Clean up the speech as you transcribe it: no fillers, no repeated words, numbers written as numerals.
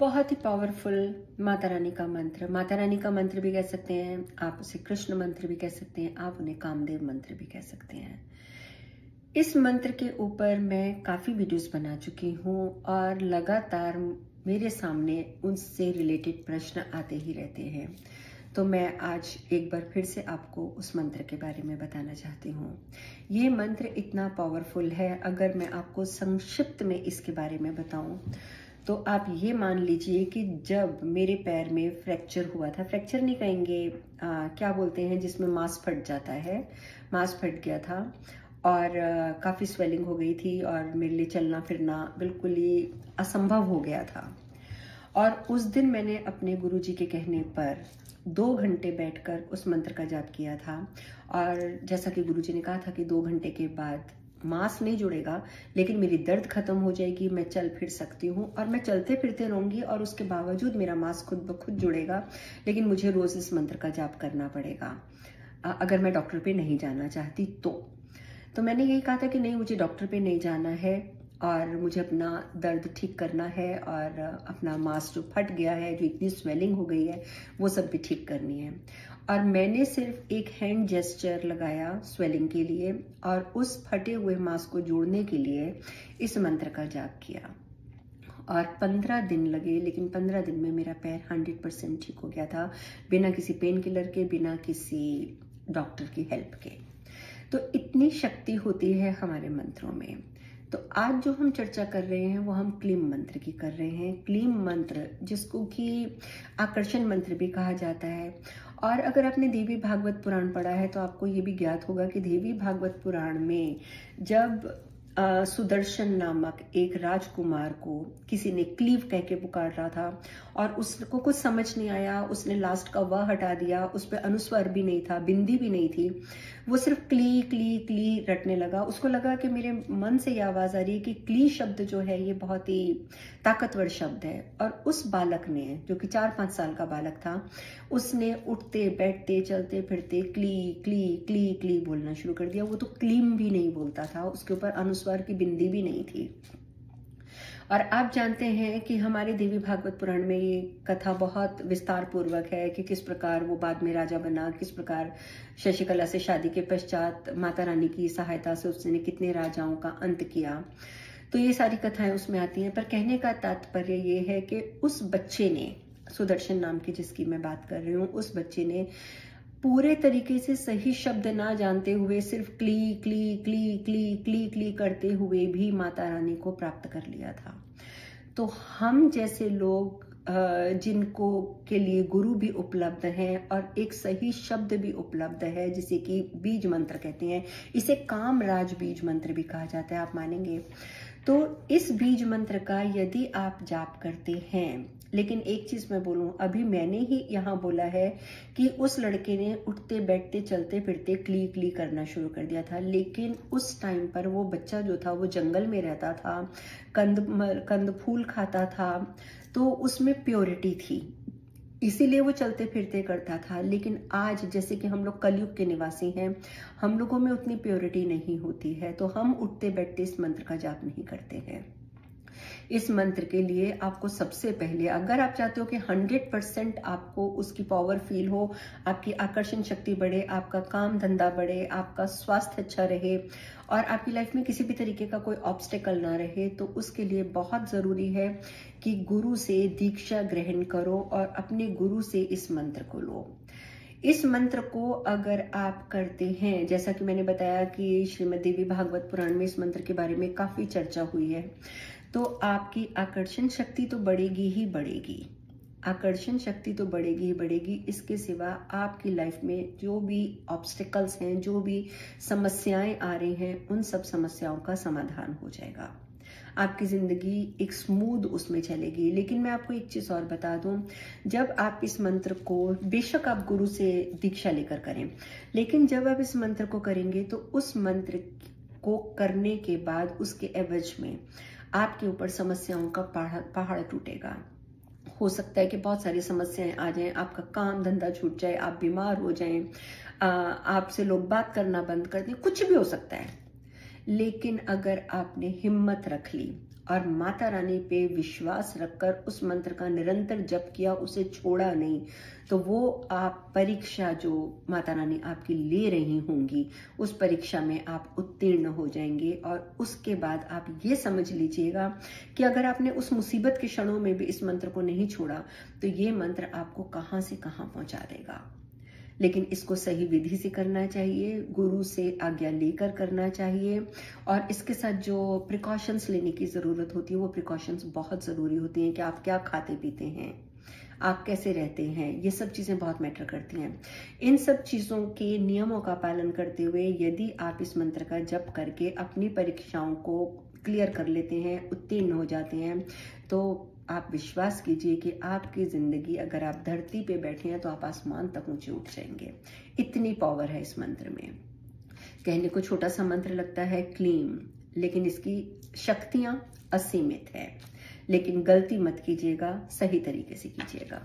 बहुत ही पावरफुल माता रानी का मंत्र, माता रानी का मंत्र भी कह सकते हैं, आप उसे कृष्ण मंत्र भी कह सकते हैं, आप उन्हें कामदेव मंत्र भी कह सकते हैं। इस मंत्र के ऊपर मैं काफ़ी वीडियोस बना चुकी हूँ और लगातार मेरे सामने उनसे रिलेटेड प्रश्न आते ही रहते हैं। तो मैं आज एक बार फिर से आपको उस मंत्र के बारे में बताना चाहती हूँ। ये मंत्र इतना पावरफुल है, अगर मैं आपको संक्षिप्त में इसके बारे में बताऊँ तो आप ये मान लीजिए कि जब मेरे पैर में फ्रैक्चर हुआ था, फ्रैक्चर नहीं कहेंगे, क्या बोलते हैं जिसमें मांस फट जाता है, मांस फट गया था और काफ़ी स्वेलिंग हो गई थी और मेरे लिए चलना फिरना बिल्कुल ही असंभव हो गया था। और उस दिन मैंने अपने गुरुजी के कहने पर 2 घंटे बैठकर उस मंत्र का जाप किया था। और जैसा कि गुरुजी ने कहा था कि 2 घंटे के बाद मांस नहीं जुड़ेगा, लेकिन मेरी दर्द खत्म हो जाएगी, मैं चल फिर सकती हूँ और मैं चलते फिरते रहूंगी और उसके बावजूद मेरा मांस खुद ब खुद जुड़ेगा। लेकिन मुझे रोज इस मंत्र का जाप करना पड़ेगा अगर मैं डॉक्टर पे नहीं जाना चाहती तो मैंने यही कहा था कि नहीं, मुझे डॉक्टर पे नहीं जाना है और मुझे अपना दर्द ठीक करना है और अपना मांस जो फट गया है, जो इतनी स्वेलिंग हो गई है, वो सब भी ठीक करनी है। और मैंने सिर्फ एक हैंड जेस्चर लगाया स्वेलिंग के लिए और उस फटे हुए मांस को जोड़ने के लिए इस मंत्र का जाप किया। और 15 दिन लगे, लेकिन 15 दिन में मेरा पैर 100% ठीक हो गया था, बिना किसी पेन किलर के, बिना किसी डॉक्टर की हेल्प के। तो इतनी शक्ति होती है हमारे मंत्रों में। तो आज जो हम चर्चा कर रहे हैं वो हम क्लीम मंत्र की कर रहे हैं। क्लीम मंत्र जिसको कि आकर्षण मंत्र भी कहा जाता है। और अगर आपने देवी भागवत पुराण पढ़ा है तो आपको ये भी ज्ञात होगा कि देवी भागवत पुराण में जब सुदर्शन नामक एक राजकुमार को किसी ने क्लीव कह के पुकार रहा था और उसको कुछ समझ नहीं आया, उसने लास्ट का व हटा दिया, उस पर अनुस्वर भी नहीं था, बिंदी भी नहीं थी, वो सिर्फ क्ली क्ली क्ली रटने लगा। उसको लगा कि मेरे मन से ये आवाज आ रही है कि क्ली शब्द जो है ये बहुत ही ताकतवर शब्द है। और उस बालक ने, जो कि 4-5 साल का बालक था, उसने उठते बैठते चलते फिरते क्ली क्ली क्ली क्ली बोलना शुरू कर दिया। वो तो क्लीम भी नहीं बोलता था, उसके ऊपर अनुस्वार की बिंदी भी नहीं थी। और आप जानते हैं कि हमारे देवी भागवत पुराण में ये कथा बहुत विस्तार पूर्वक है कि किस प्रकार वो बाद में राजा बना, किस प्रकार शशिकला से शादी के पश्चात माता रानी की सहायता से उसने कितने राजाओं का अंत किया। तो ये सारी कथाएं उसमें आती हैं। पर कहने का तात्पर्य ये है कि उस बच्चे ने, सुदर्शन नाम की जिसकी मैं बात कर रही हूँ, उस बच्चे ने पूरे तरीके से सही शब्द ना जानते हुए सिर्फ क्ली क्ली क्ली क्ली क्ली क्ली करते हुए भी माता रानी को प्राप्त कर लिया था। तो हम जैसे लोग जिनको के लिए गुरु भी उपलब्ध हैं और एक सही शब्द भी उपलब्ध है, जिसे कि बीज मंत्र कहते हैं, इसे कामराज बीज मंत्र भी कहा जाता है, आप मानेंगे। तो इस बीज मंत्र का यदि आप जाप करते हैं, लेकिन एक चीज मैं बोलूं, अभी मैंने ही यहाँ बोला है कि उस लड़के ने उठते बैठते चलते फिरते क्ली क्ली करना शुरू कर दिया था, लेकिन उस टाइम पर वो बच्चा जो था वो जंगल में रहता था, कंद फूल खाता था, तो उसमें प्योरिटी थी, इसीलिए वो चलते फिरते करता था। लेकिन आज जैसे कि हम लोग कलयुग के निवासी हैं, हम लोगों में उतनी प्योरिटी नहीं होती है, तो हम उठते बैठते इस मंत्र का जाप नहीं करते हैं। इस मंत्र के लिए आपको सबसे पहले, अगर आप चाहते हो कि 100% आपको उसकी पावर फील हो, आपकी आकर्षण शक्ति बढ़े, आपका काम धंधा बढ़े, आपका स्वास्थ्य अच्छा रहे और आपकी लाइफ में किसी भी तरीके का कोई ऑब्स्टेकल ना रहे, तो उसके लिए बहुत जरूरी है कि गुरु से दीक्षा ग्रहण करो और अपने गुरु से इस मंत्र को लो। इस मंत्र को अगर आप करते हैं, जैसा कि मैंने बताया कि श्रीमद् देवी भागवत पुराण में इस मंत्र के बारे में काफी चर्चा हुई है, तो आपकी आकर्षण शक्ति तो बढ़ेगी ही बढ़ेगी, आकर्षण शक्ति तो बढ़ेगी ही बढ़ेगी। इसके सिवा आपकी लाइफ में जो भी ऑब्स्टिकल्स हैं, जो भी समस्याएं आ रही हैं, उन सब समस्याओं का समाधान हो जाएगा। आपकी जिंदगी एक स्मूथ उसमें चलेगी। लेकिन मैं आपको एक चीज और बता दूं, जब आप इस मंत्र को, बेशक आप गुरु से दीक्षा लेकर करें, लेकिन जब आप इस मंत्र को करेंगे तो उस मंत्र को करने के बाद उसके एवज में आपके ऊपर समस्याओं का पहाड़ टूटेगा। हो सकता है कि बहुत सारी समस्याएं आ जाएं, आपका काम धंधा छूट जाए, आप बीमार हो जाएं, आपसे लोग बात करना बंद कर दें, कुछ भी हो सकता है। लेकिन अगर आपने हिम्मत रख ली और माता रानी पे विश्वास रखकर उस मंत्र का निरंतर जप किया, उसे छोड़ा नहीं, तो वो आप परीक्षा जो माता रानी आपकी ले रही होंगी उस परीक्षा में आप उत्तीर्ण हो जाएंगे। और उसके बाद आप ये समझ लीजिएगा कि अगर आपने उस मुसीबत के क्षणों में भी इस मंत्र को नहीं छोड़ा तो ये मंत्र आपको कहां से कहां पहुंचा देगा। लेकिन इसको सही विधि से करना चाहिए, गुरु से आज्ञा लेकर करना चाहिए, और इसके साथ जो प्रिकॉशंस लेने की ज़रूरत होती है वो प्रिकॉशंस बहुत ज़रूरी होती हैं कि आप क्या खाते पीते हैं, आप कैसे रहते हैं, ये सब चीज़ें बहुत मैटर करती हैं। इन सब चीज़ों के नियमों का पालन करते हुए यदि आप इस मंत्र का जप करके अपनी परीक्षाओं को क्लियर कर लेते हैं, उत्तीर्ण हो जाते हैं, तो आप विश्वास कीजिए कि आपकी ज़िंदगी, अगर आप धरती पे बैठे हैं तो आप आसमान तक ऊंचे उठ जाएंगे। इतनी पावर है इस मंत्र में। कहने को छोटा सा मंत्र लगता है क्लीम, लेकिन इसकी शक्तियां असीमित है। लेकिन गलती मत कीजिएगा, सही तरीके से कीजिएगा।